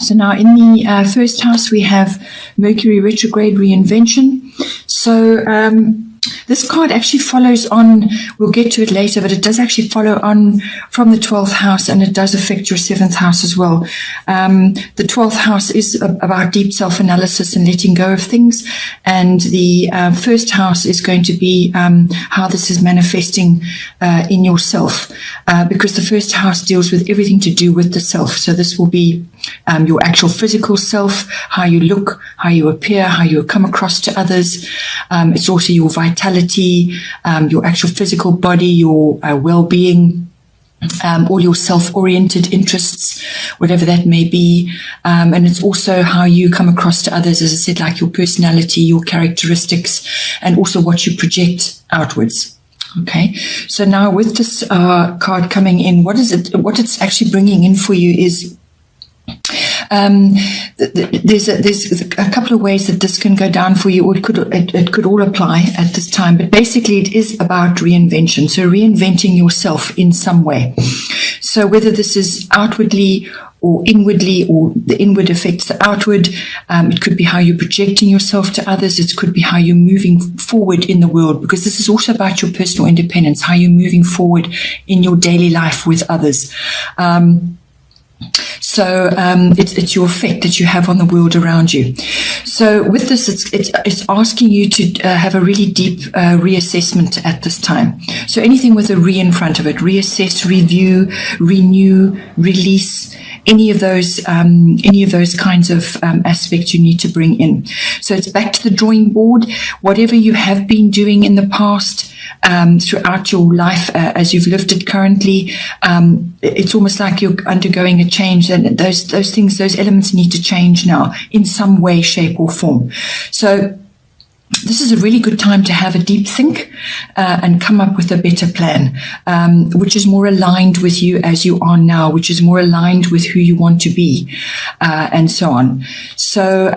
So now in the first house, we have Mercury retrograde reinvention. So this card actually follows on, we'll get to it later, but it does actually follow on from the 12th house, and it does affect your 7th house as well. The 12th house is about deep self-analysis and letting go of things, and the first house is going to be how this is manifesting in yourself, because the first house deals with everything to do with the self. So this will be your actual physical self, how you look, how you appear, how you come across to others. It's also your vitality, your actual physical body, your well-being, all your self-oriented interests, whatever that may be. And it's also how you come across to others, as I said, like your personality, your characteristics, and also what you project outwards. Okay, so now with this card coming in, what it's actually bringing in for you is there's a couple of ways that this can go down for you, or it could all apply at this time. But basically, it is about reinvention. So reinventing yourself in some way. So whether this is outwardly or inwardly, or the inward affects the outward, it could be how you're projecting yourself to others. It could be how you're moving forward in the world, because this is also about your personal independence, how you're moving forward in your daily life with others. So it's your effect that you have on the world around you. So with this, it's asking you to have a really deep reassessment at this time. So anything with a re in front of it: reassess, review, renew, release. Any of those kinds of aspects you need to bring in. So it's back to the drawing board. Whatever you have been doing in the past, throughout your life, as you've lived it currently, it's almost like you're undergoing a change, and those things, those elements need to change now in some way, shape, or form. So this is a really good time to have a deep think and come up with a better plan, which is more aligned with you as you are now, which is more aligned with who you want to be, and so on. So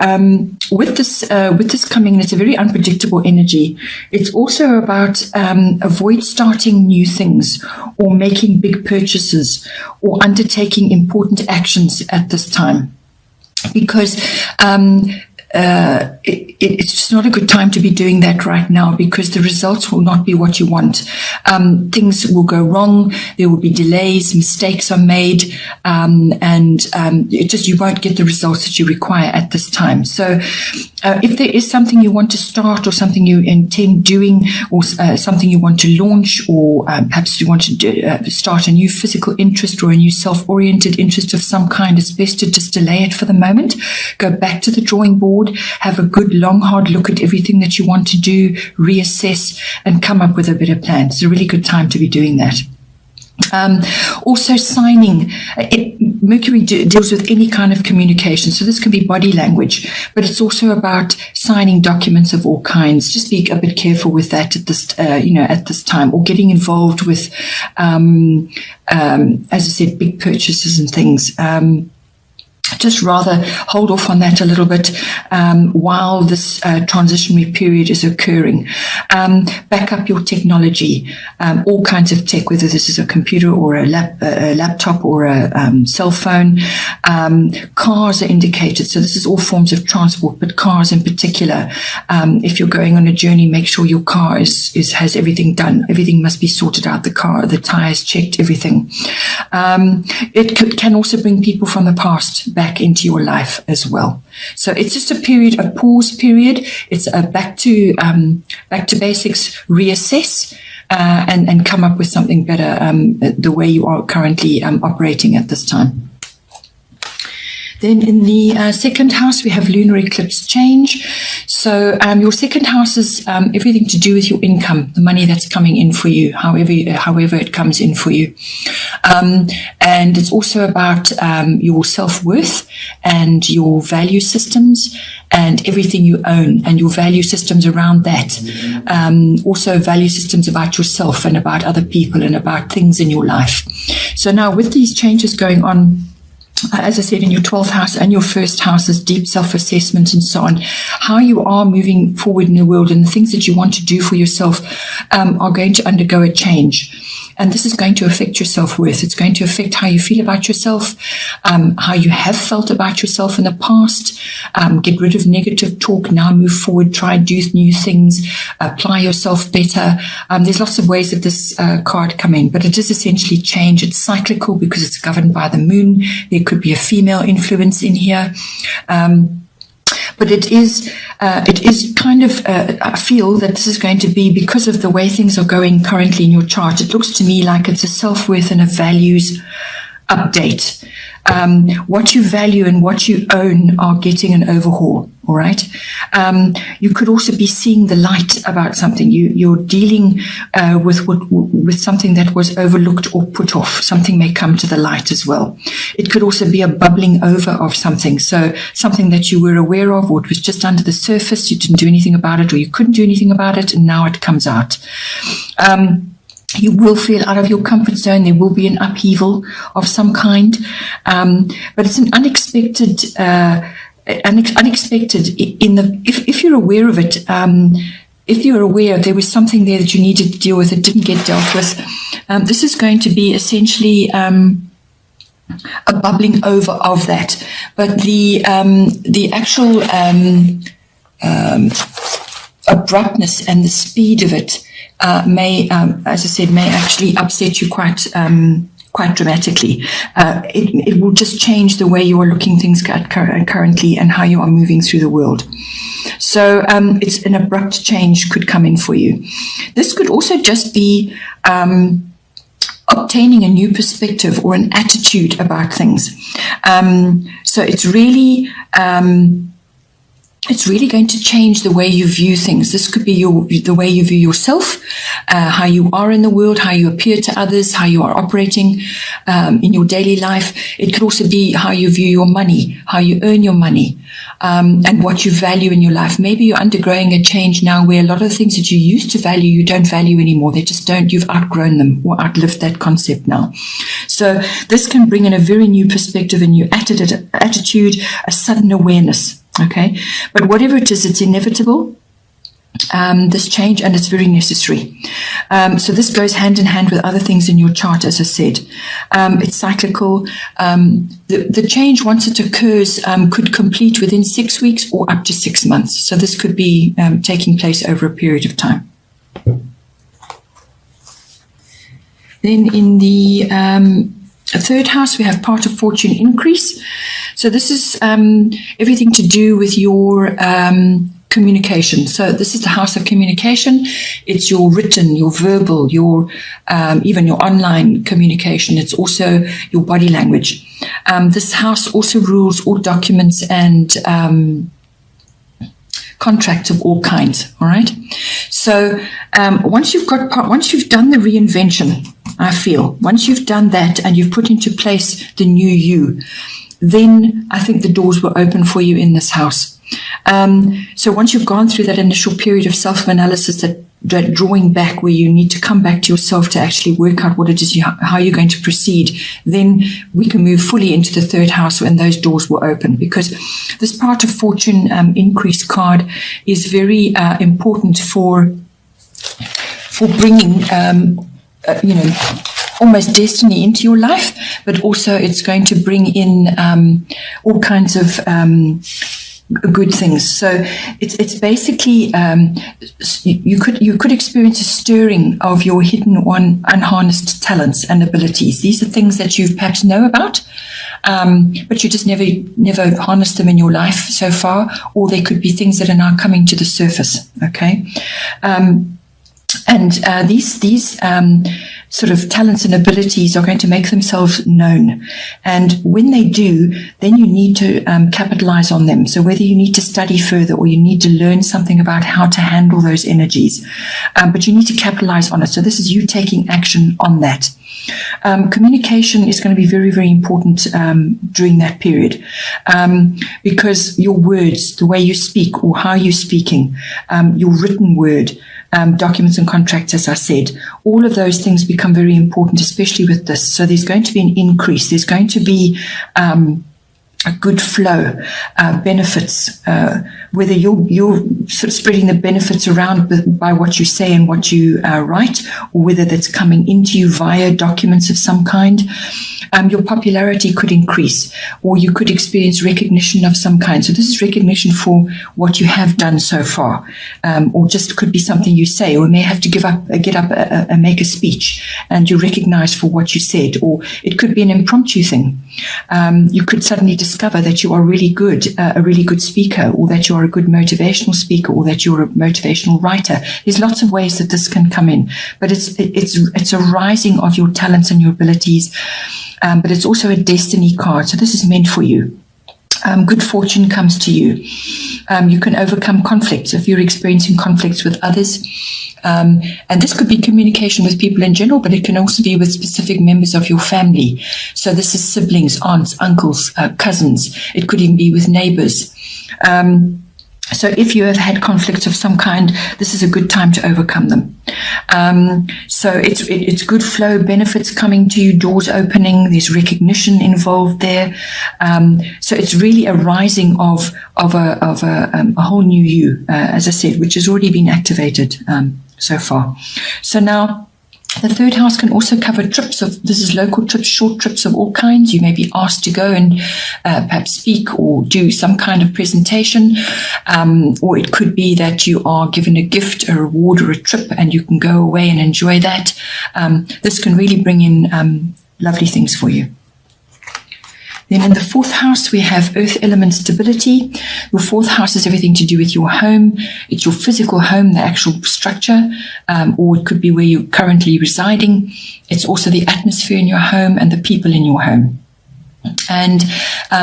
with this coming in, it's a very unpredictable energy. It's also about avoid starting new things, or making big purchases, or undertaking important actions at this time, because it's just not a good time to be doing that right now, because the results will not be what you want. Things will go wrong. There will be delays, mistakes are made, and you won't get the results that you require at this time. So if there is something you want to start, or something you intend doing, or something you want to launch, or perhaps you want to start a new physical interest or a new self-oriented interest of some kind, it's best to just delay it for the moment. Go back to the drawing board. Have a good long hard look at everything that you want to do, reassess, and come up with a better plan. It's a really good time to be doing that. Also signing. Mercury deals with any kind of communication, so this can be body language, but it's also about signing documents of all kinds. Just be a bit careful with that at this time, or getting involved with, as I said, big purchases and things. Just rather hold off on that a little bit while this transitionary period is occurring. Back up your technology, all kinds of tech, whether this is a computer or a laptop or a cell phone. Cars are indicated, so this is all forms of transport, but cars in particular. If you're going on a journey, make sure your car has everything done. Everything must be sorted out. The car, the tires checked, everything. It can also bring people from the past back into your life as well. So it's just a pause period. It's a back to basics, reassess, and come up with something better, the way you are currently operating at this time. Then in the second house, we have lunar eclipse change. So your second house is everything to do with your income, the money that's coming in for you, however it comes in for you. And it's also about your self-worth and your value systems and everything you own and your value systems around that. Also value systems about yourself and about other people and about things in your life. So now with these changes going on as I said, in your 12th house and your first house is deep self-assessment and so on. How you are moving forward in the world and the things that you want to do for yourself are going to undergo a change. And this is going to affect your self-worth. It's going to affect how you feel about yourself, how you have felt about yourself in the past. Get rid of negative talk. Now move forward. Try and do new things. Apply yourself better. There's lots of ways that this card come in, but it is essentially change. It's cyclical because it's governed by the moon. There could be a female influence in here. But it is kind of, I feel that this is going to be, because of the way things are going currently in your chart, it looks to me like it's a self-worth and a values update. What you value and what you own are getting an overhaul. All right. You could also be seeing the light about something. You're dealing with something that was overlooked or put off. Something may come to the light as well. It could also be a bubbling over of something. So something that you were aware of, or it was just under the surface. You didn't do anything about it, or you couldn't do anything about it, and now it comes out. You will feel out of your comfort zone. There will be an upheaval of some kind, but it's an unexpected. If you're aware of it, if you're aware there was something there that you needed to deal with that didn't get dealt with, this is going to be essentially a bubbling over of that. But the actual abruptness and the speed of it may, as I said, may actually upset you quite dramatically. It will just change the way you are looking things at currently and how you are moving through the world. So it's an abrupt change could come in for you. This could also just be obtaining a new perspective or an attitude about things. So it's really going to change the way you view things. This could be the way you view yourself, how you are in the world, how you appear to others, how you are operating in your daily life. It could also be how you view your money, how you earn your money, and what you value in your life. Maybe you're undergoing a change now where a lot of the things that you used to value, you don't value anymore. They just don't. You've outgrown them or outlived that concept now. So this can bring in a very new perspective, a new attitude, a sudden awareness. Okay, but whatever it is, it's inevitable, this change, and it's very necessary. So this goes hand in hand with other things in your chart, as I said. It's cyclical. The change, once it occurs, could complete within 6 weeks or up to 6 months. So this could be taking place over a period of time. Then in the third house, we have part of fortune increase. So this is everything to do with your communication. So this is the house of communication. It's your written, your verbal, your even your online communication. It's also your body language. This house also rules all documents and contracts of all kinds. All right. So once you've done the reinvention, I feel once you've done that and you've put into place the new you, then I think the doors will open for you in this house. So once you've gone through that initial period of self-analysis, that drawing back where you need to come back to yourself to actually work out what it is, how you're going to proceed, then we can move fully into the third house and those doors will open, because this part of fortune increase card is very important for bringing almost destiny into your life, but also it's going to bring in all kinds of good things. So it's basically you could experience a stirring of your hidden unharnessed talents and abilities. These are things that you perhaps know about, but you just never harnessed them in your life so far, or they could be things that are now coming to the surface. Okay. And these sort of talents and abilities are going to make themselves known. And when they do, then you need to capitalize on them. So whether you need to study further or you need to learn something about how to handle those energies, but you need to capitalize on it. So this is you taking action on that. Communication is going to be very, very important during that period, because your words, the way you speak or how you're speaking, your written word, documents and contracts, as I said. All of those things become very important, especially with this. So there's going to be an increase. There's going to be a good flow, benefits, whether you're sort of spreading the benefits around by what you say and what you write, or whether that's coming into you via documents of some kind. Your popularity could increase, or you could experience recognition of some kind. So this is recognition for what you have done so far, or just could be something you say, or you may have to get up and make a speech, and you're recognized for what you said, or it could be an impromptu thing. You could suddenly discover that you are really good, a really good speaker, or that you are a good motivational speaker, or that you're a motivational writer. There's lots of ways that this can come in, but it's a rising of your talents and your abilities. But it's also a destiny card. So this is meant for you. Good fortune comes to you. You can overcome conflicts if you're experiencing conflicts with others. And this could be communication with people in general, but it can also be with specific members of your family. So this is siblings, aunts, uncles, cousins. It could even be with neighbors. So if you have had conflicts of some kind, this is a good time to overcome them. So it's good flow, benefits coming to you, doors opening, there's recognition involved there. So it's really a rising of a whole new you, as I said, which has already been activated so far. So now, the third house can also cover trips this is local trips, short trips of all kinds. You may be asked to go and perhaps speak or do some kind of presentation, or it could be that you are given a gift, a reward, or a trip, and you can go away and enjoy that. This can really bring in lovely things for you. Then in the fourth house, we have earth element stability. Your fourth house is everything to do with your home. It's your physical home, the actual structure, or it could be where you're currently residing. It's also the atmosphere in your home and the people in your home. And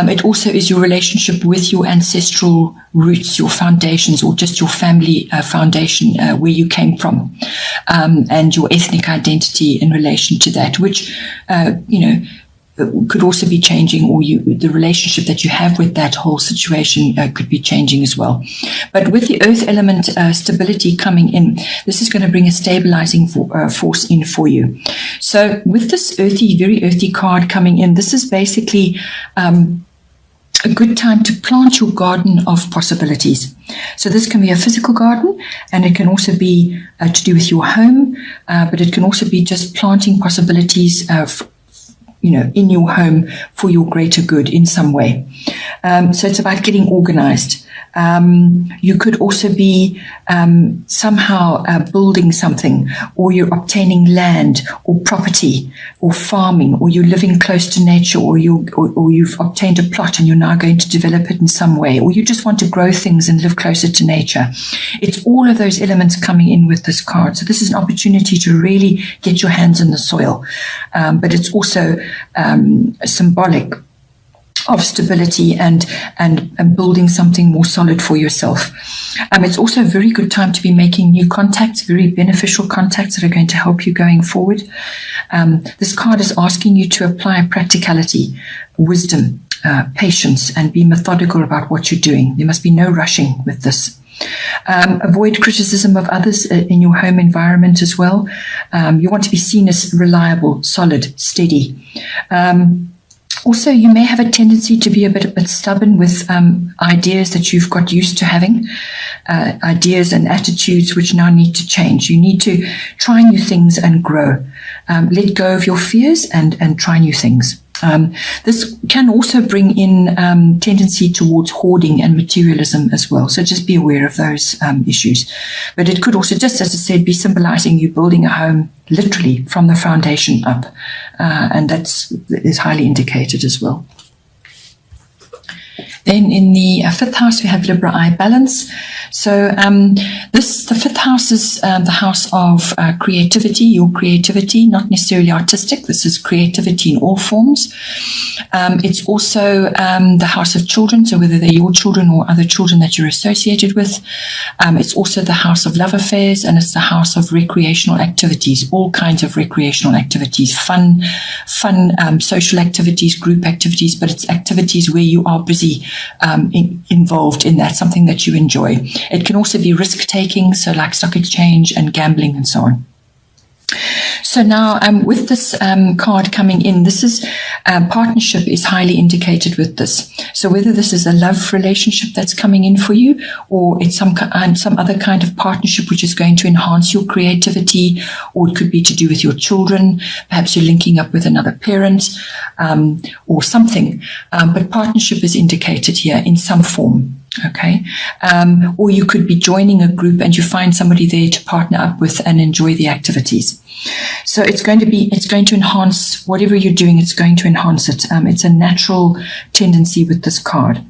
it also is your relationship with your ancestral roots, your foundations, or just your family foundation, where you came from, and your ethnic identity in relation to that, which, could also be changing, or the relationship that you have with that whole situation could be changing as well. But with the earth element stability coming in, this is going to bring a stabilizing force in for you. So with this very earthy card coming in, this is basically a good time to plant your garden of possibilities. So this can be a physical garden, and it can also be to do with your home, but it can also be just planting possibilities in your home for your greater good in some way. So it's about getting organized. You could also be somehow building something, or you're obtaining land or property or farming, or you're living close to nature, or you've obtained a plot and you're now going to develop it in some way, or you just want to grow things and live closer to nature. It's all of those elements coming in with this card. So this is an opportunity to really get your hands in the soil. But it's also symbolic of stability and building something more solid for yourself. It's also a very good time to be making new contacts, very beneficial contacts that are going to help you going forward. This card is asking you to apply practicality, wisdom, patience, and be methodical about what you're doing. There must be no rushing with this. Avoid criticism of others in your home environment as well. You want to be seen as reliable, solid, steady. Also, you may have a tendency to be a bit stubborn with ideas that you've got used to having, ideas and attitudes which now need to change. You need to try new things and grow. Let go of your fears and try new things. This can also bring in tendency towards hoarding and materialism as well. So just be aware of those issues. But it could also, just as I said, be symbolizing you building a home literally from the foundation up. And that is highly indicated as well. Then in the fifth house, we have Libra eye balance. So the fifth house is the house of creativity, your creativity, not necessarily artistic. This is creativity in all forms. It's also the house of children, so whether they're your children or other children that you're associated with. It's also the house of love affairs, and it's the house of recreational activities, all kinds of recreational activities, fun social activities, group activities, but it's activities where you are busy involved in that, something that you enjoy. It can also be risk-taking, so like stock exchange and gambling and so on. So now with this card coming in, this is partnership is highly indicated with this. So whether this is a love relationship that's coming in for you, or it's some other kind of partnership which is going to enhance your creativity, or it could be to do with your children. Perhaps you're linking up with another parent or something. But partnership is indicated here in some form. Okay. Or you could be joining a group and you find somebody there to partner up with and enjoy the activities. So it's going to enhance whatever you're doing. It's going to enhance it. It's a natural tendency with this card.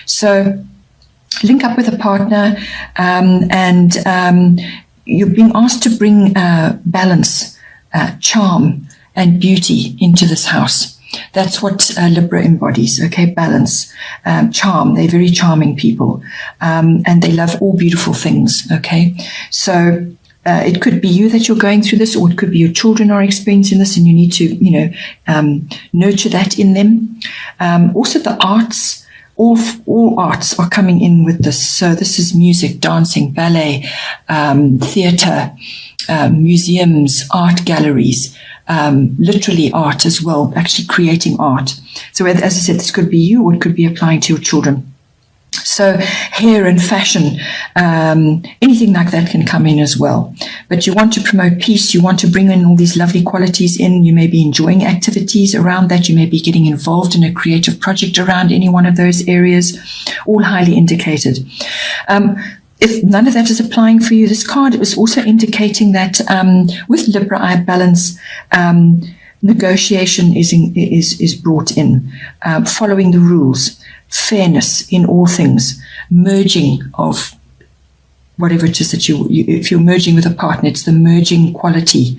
So link up with a partner, and you're being asked to bring balance, charm, and beauty into this house. That's what Libra embodies, okay? Balance, charm. They're very charming people, and they love all beautiful things, okay? So it could be you that you're going through this, or it could be your children are experiencing this, and you need to, nurture that in them. Also, the arts. All arts are coming in with this. So this is music, dancing, ballet, theatre, museums, art galleries, literally art as well, actually creating art. So as I said, this could be you, or it could be applying to your children. So hair and fashion, anything like that can come in as well. But you want to promote peace. You want to bring in all these lovely qualities in. You may be enjoying activities around that. You may be getting involved in a creative project around any one of those areas, all highly indicated. If none of that is applying for you, this card is also indicating that with Libra, I balance, negotiation is brought in, following the rules, fairness in all things, merging of whatever it is that if you're merging with a partner, it's the merging quality,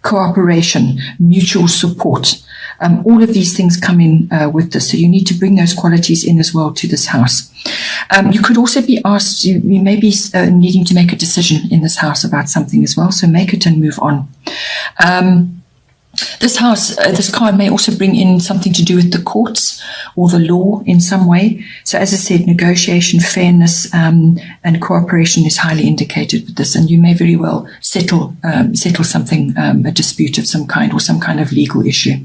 cooperation, mutual support. All of these things come in with this. So you need to bring those qualities in as well to this house. You could also be asked, you may be needing to make a decision in this house about something as well. So make it and move on. This house, this card may also bring in something to do with the courts or the law in some way. So as I said, negotiation, fairness, and cooperation is highly indicated with this. And you may very well settle something, a dispute of some kind or some kind of legal issue.